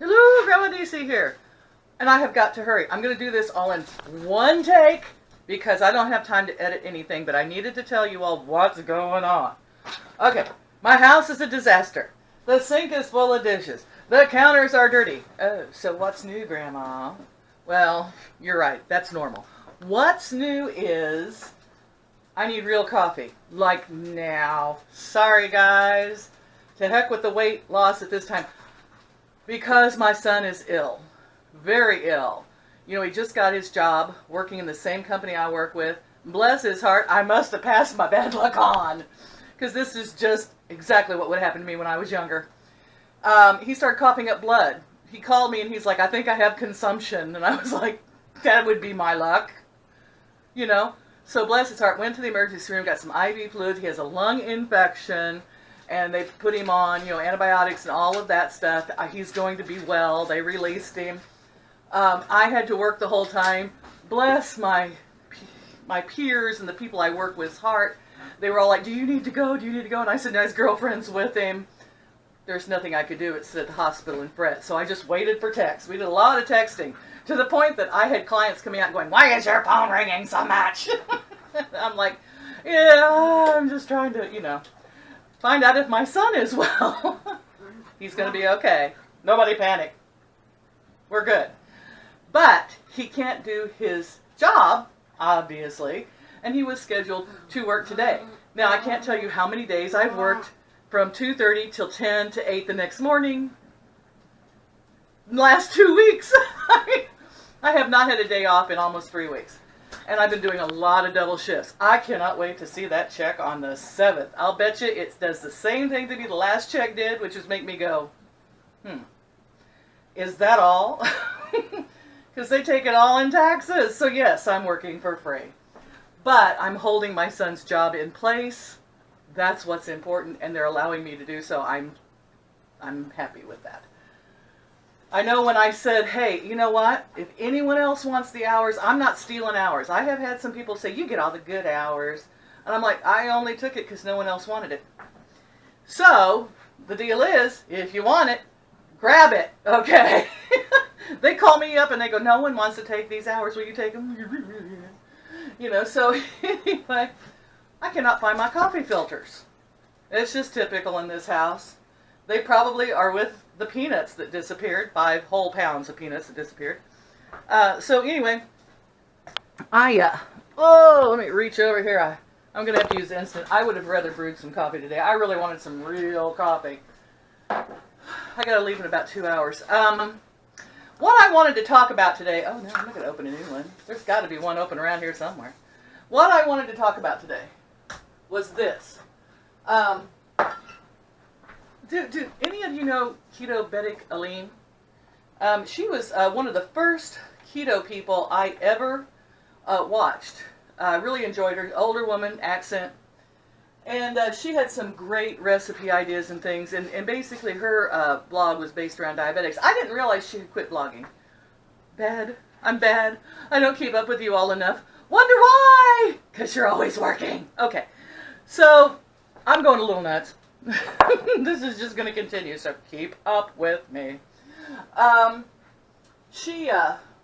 Hello, Grandma DC here. And I have got to hurry. I'm going to do this all in one take because I don't have time to edit anything, but I needed to tell you all what's going on. Okay, my house is a disaster. The sink is full of dishes. The counters are dirty. Oh, so what's new, Grandma? Well, you're right. That's normal. What's new is I need real coffee. Like now. Sorry, guys. To heck with the weight loss at this time. Because my son is ill. Very ill. You know, he just got his job working in the same company I work with. Bless his heart, I must have passed my bad luck on. Because this is just exactly what would happen to me when I was younger. He started coughing up blood. He called me and he's like, I think I have consumption. And I was like, that would be my luck. You know? So bless his heart, went to the emergency room, got some IV fluids. He has a lung infection. And they put him on, you know, antibiotics and all of that stuff. He's going to be well. They released him. I had to work the whole time. Bless my peers and the people I work with's heart. They were all like, do you need to go? Do you need to go? And I said, no, his girlfriend's with him. There's nothing I could do. It's at the hospital and fret. So I just waited for texts. We did a lot of texting to the point that I had clients coming out and going, why is your phone ringing so much? I'm like, yeah, I'm just trying to, you know, find out if my son is well. He's going to be okay. Nobody panic. We're good. But he can't do his job, obviously, and he was scheduled to work today. Now, I can't tell you how many days I've worked from 2:30 till 10 to 8 the next morning. Last 2 weeks. I have not had a day off in almost 3 weeks. And I've been doing a lot of double shifts. I cannot wait to see that check on the 7th. I'll bet you it does the same thing to me the last check did, which is make me go, is that all? Because they take it all in taxes. So yes, I'm working for free. But I'm holding my son's job in place. That's what's important, and they're allowing me to do so. I'm happy with that. I know when I said, hey, you know what? If anyone else wants the hours, I'm not stealing hours. I have had some people say, you get all the good hours. And I'm like, I only took it because no one else wanted it. So, the deal is, if you want it, grab it, okay? They call me up and they go, no one wants to take these hours. Will you take them? You know, so anyway, I cannot find my coffee filters. It's just typical in this house. They probably are with the peanuts that disappeared, 5 whole pounds of peanuts that disappeared. So anyway, let me reach over here. I'm going to have to use instant. I would have rather brewed some coffee today. I really wanted some real coffee. I got to leave in about 2 hours. What I wanted to talk about today, oh no, I'm not going to open a new one. There's got to be one open around here somewhere. What I wanted to talk about today was this. Do any of you know Ketogenic Aline? She was one of the first keto people I ever watched. I really enjoyed her. Older woman, accent. And she had some great recipe ideas and things. And basically her blog was based around diabetics. I didn't realize she had quit blogging. Bad. I'm bad. I don't keep up with you all enough. Wonder why? Because you're always working. Okay. So, I'm going a little nuts. This is just going to continue, so keep up with me. She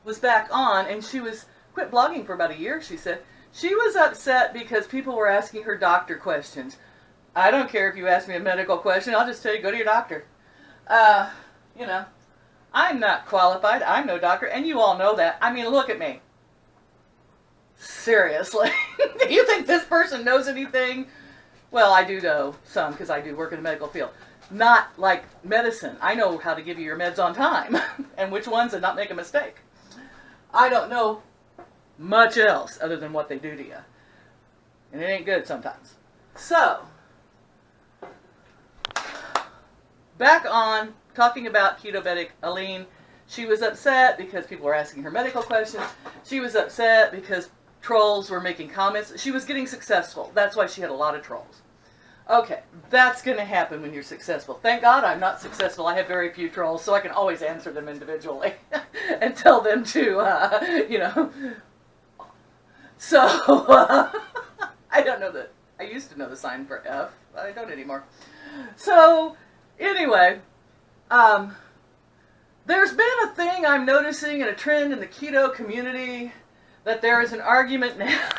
was back on, and she was quit blogging for about a year, she said. She was upset because people were asking her doctor questions. I don't care if you ask me a medical question, I'll just tell you, go to your doctor. You know, I'm not qualified, I'm no doctor, and you all know that. I mean, look at me. Seriously. Do you think this person knows anything? Well, I do know some because I do work in the medical field. Not like medicine. I know how to give you your meds on time and which ones and not make a mistake. I don't know much else other than what they do to you. And it ain't good sometimes. So, back on talking about Ketogenic Aline. She was upset because people were asking her medical questions. She was upset because trolls were making comments. She was getting successful. That's why she had a lot of trolls. Okay, that's going to happen when you're successful. Thank God I'm not successful. I have very few trolls, so I can always answer them individually and tell them to, you know. So, I don't know that. I used to know the sign for F, but I don't anymore. So, anyway, There's been a thing I'm noticing and a trend in the keto community that there is an argument now.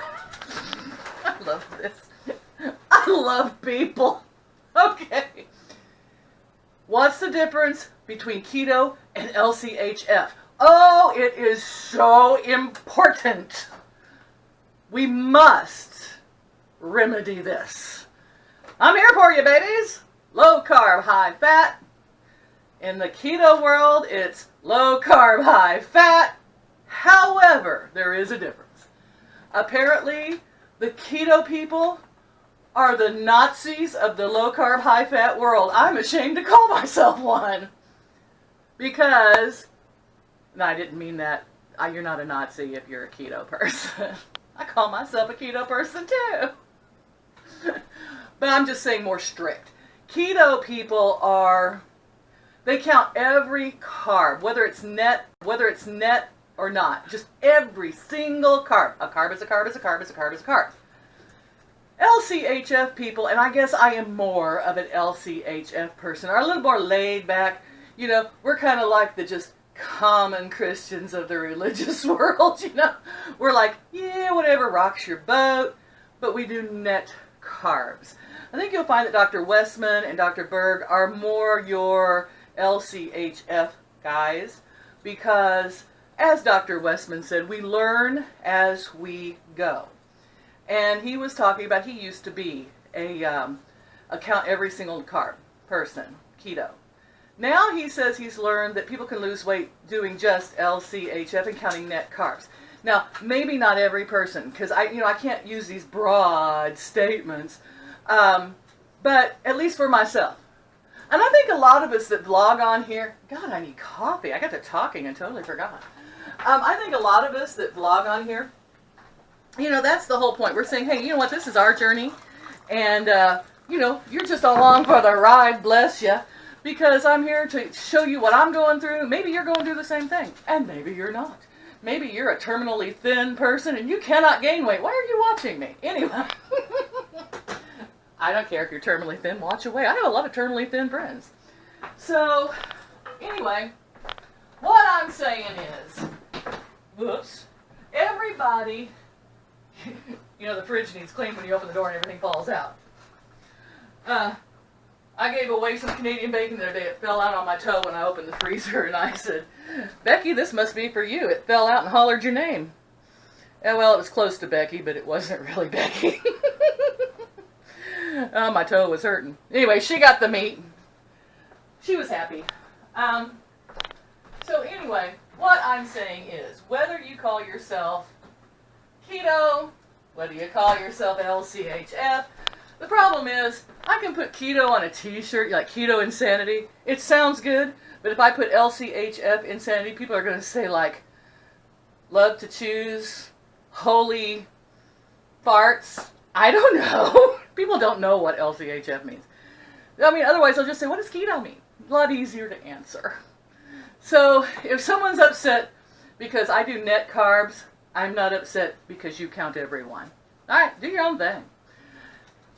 I love this. I love people. Okay. What's the difference between keto and LCHF? Oh, it is so important. We must remedy this. I'm here for you, babies. Low carb, high fat. In the keto world, it's low carb, high fat. However, there is a difference. Apparently, the keto people are the Nazis of the low carb, high fat world. I'm ashamed to call myself one. Because, and I didn't mean that. You're not a Nazi if you're a keto person. I call myself a keto person too. But I'm just saying more strict. Keto people are, they count every carb, whether it's net or not. Just every single carb. A carb is a carb is a carb is a carb is a carb. LCHF people, and I guess I am more of an LCHF person, are a little more laid back. You know, we're kind of like the just common Christians of the religious world, you know. We're like, yeah, whatever rocks your boat, but we do net carbs. I think you'll find that Dr. Westman and Dr. Berg are more your LCHF guys because, as Dr. Westman said, we learn as we go. And he was talking about he used to be a count every single carb person, keto. Now he says he's learned that people can lose weight doing just LCHF and counting net carbs. Now, maybe not every person, because I can't use these broad statements, but at least for myself. And I think a lot of us that vlog on here, God, I need coffee. I got to talking and totally forgot. I think a lot of us that vlog on here, that's the whole point. We're saying, hey, you know what, this is our journey, and, you're just along for the ride, bless you, because I'm here to show you what I'm going through. Maybe you're going through the same thing, and maybe you're not. Maybe you're a terminally thin person, and you cannot gain weight. Why are you watching me? Anyway, I don't care if you're terminally thin, watch away. I have a lot of terminally thin friends. So, anyway, what I'm saying is, whoops, everybody, the fridge needs cleaned when you open the door and everything falls out. I gave away some Canadian bacon the other day. It fell out on my toe when I opened the freezer, and I said, Becky, this must be for you. It fell out and hollered your name. And, well, it was close to Becky, but it wasn't really Becky. Oh, my toe was hurting. Anyway, she got the meat. She was happy. So anyway, what I'm saying is, whether you call yourself keto, whether you call yourself LCHF, the problem is, I can put keto on a t-shirt, like keto insanity. It sounds good, but if I put LCHF insanity, people are going to say like, love to choose, holy farts. I don't know. People don't know what LCHF means. I mean, otherwise they'll just say, what does keto mean? A lot easier to answer. So if someone's upset because I do net carbs, I'm not upset because you count every one. All right, do your own thing.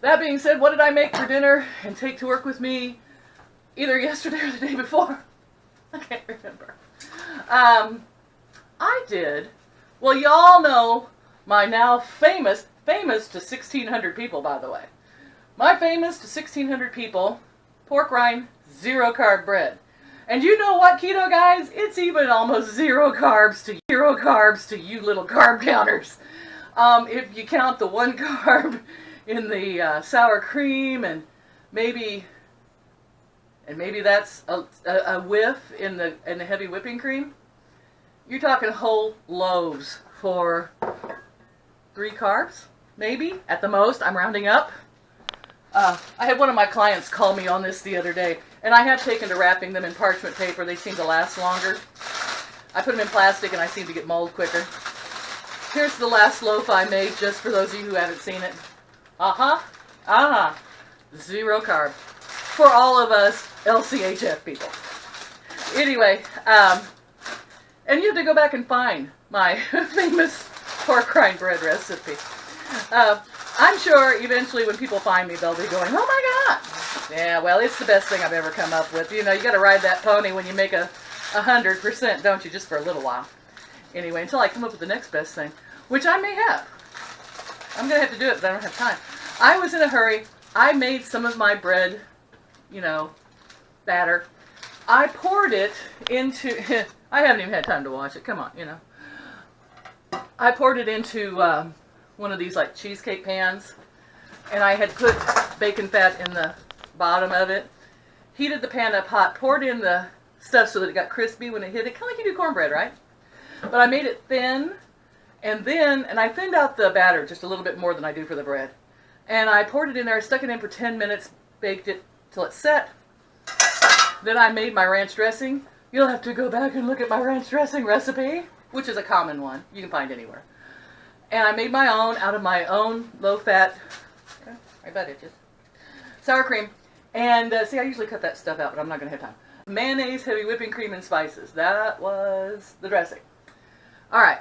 That being said, what did I make for dinner and take to work with me either yesterday or the day before? I can't remember. I did, well, y'all know my now famous to 1,600 people, by the way. My famous to 1,600 people, pork rind, 0 carb bread. And you know what, keto guys? It's even almost 0 carbs to you little carb counters. If you count the 1 carb in the sour cream, and maybe that's a whiff in the heavy whipping cream, you're talking whole loaves for 3 carbs, maybe at the most. I'm rounding up. I had one of my clients call me on this the other day, and I have taken to wrapping them in parchment paper. They seem to last longer. I put them in plastic, and I seem to get mold quicker. Here's the last loaf I made, just for those of you who haven't seen it. 0 carb for all of us LCHF people. Anyway, and you have to go back and find my famous pork rind bread recipe. I'm sure eventually when people find me, they'll be going, oh my God. Yeah, well, it's the best thing I've ever come up with. You got to ride that pony when you make a 100%, don't you? Just for a little while. Anyway, until I come up with the next best thing, which I may have. I'm going to have to do it, but I don't have time. I was in a hurry. I made some of my bread, batter. I poured it into, I haven't even had time to wash it. Come on, I poured it into one of these like cheesecake pans, and I had put bacon fat in the bottom of it. Heated the pan up hot, poured in the stuff so that it got crispy when it hit it, kind of like you do cornbread, right? But I made it thin, and I thinned out the batter just a little bit more than I do for the bread. And I poured it in there, stuck it in for 10 minutes, baked it till it set. Then I made my ranch dressing. You'll have to go back and look at my ranch dressing recipe, which is a common one you can find anywhere. And I made my own out of my own low-fat, right about itches, sour cream. And see, I usually cut that stuff out, but I'm not going to have time. Mayonnaise, heavy whipping cream, and spices. That was the dressing. All right.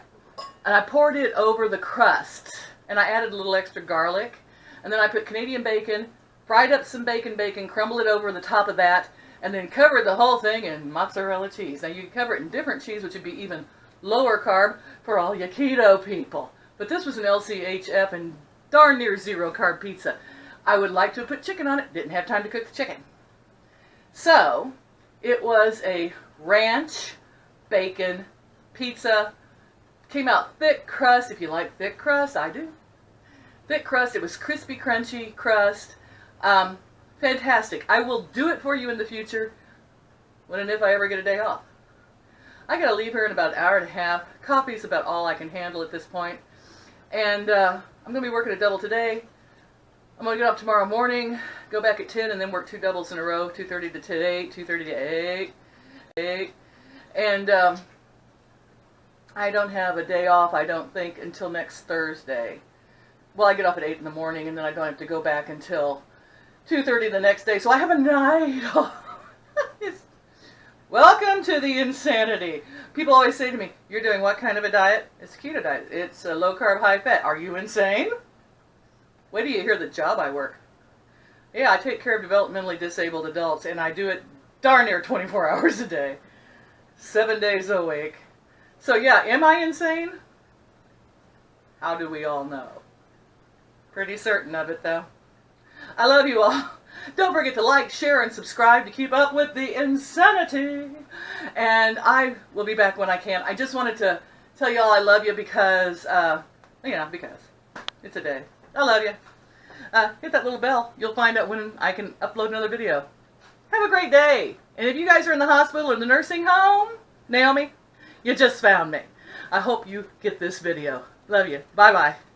And I poured it over the crust. And I added a little extra garlic. And then I put Canadian bacon, fried up some bacon, crumbled it over the top of that, and then covered the whole thing in mozzarella cheese. Now you can cover it in different cheese, which would be even lower carb for all you keto people. But this was an LCHF and darn near zero carb pizza. I would like to have put chicken on it. Didn't have time to cook the chicken. So it was a ranch bacon pizza. Came out thick crust. If you like thick crust, I do. Thick crust. It was crispy, crunchy crust. Fantastic. I will do it for you in the future when and if I ever get a day off. I got to leave here in about an hour and a half. Coffee's about all I can handle at this point. And I'm going to be working a double today. I'm going to get up tomorrow morning, go back at 10, and then work 2 doubles in a row, 2:30 to 8, 2:30 to 8. And I don't have a day off, I don't think, until next Thursday. Well, I get off at 8 in the morning, and then I don't have to go back until 2:30 the next day, so I have a night off. Welcome to the insanity. People always say to me, you're doing what kind of a diet? It's a keto diet. It's a low-carb, high-fat. Are you insane? Wait till you hear the job I work. Yeah, I take care of developmentally disabled adults, and I do it darn near 24 hours a day. 7 days a week. So yeah, am I insane? How do we all know? Pretty certain of it, though. I love you all. Don't forget to like, share, and subscribe to keep up with the insanity. And I will be back when I can. I just wanted to tell you all I love you because, because it's a day. I love you. Hit that little bell. You'll find out when I can upload another video. Have a great day. And if you guys are in the hospital or the nursing home, Naomi, you just found me. I hope you get this video. Love you. Bye-bye.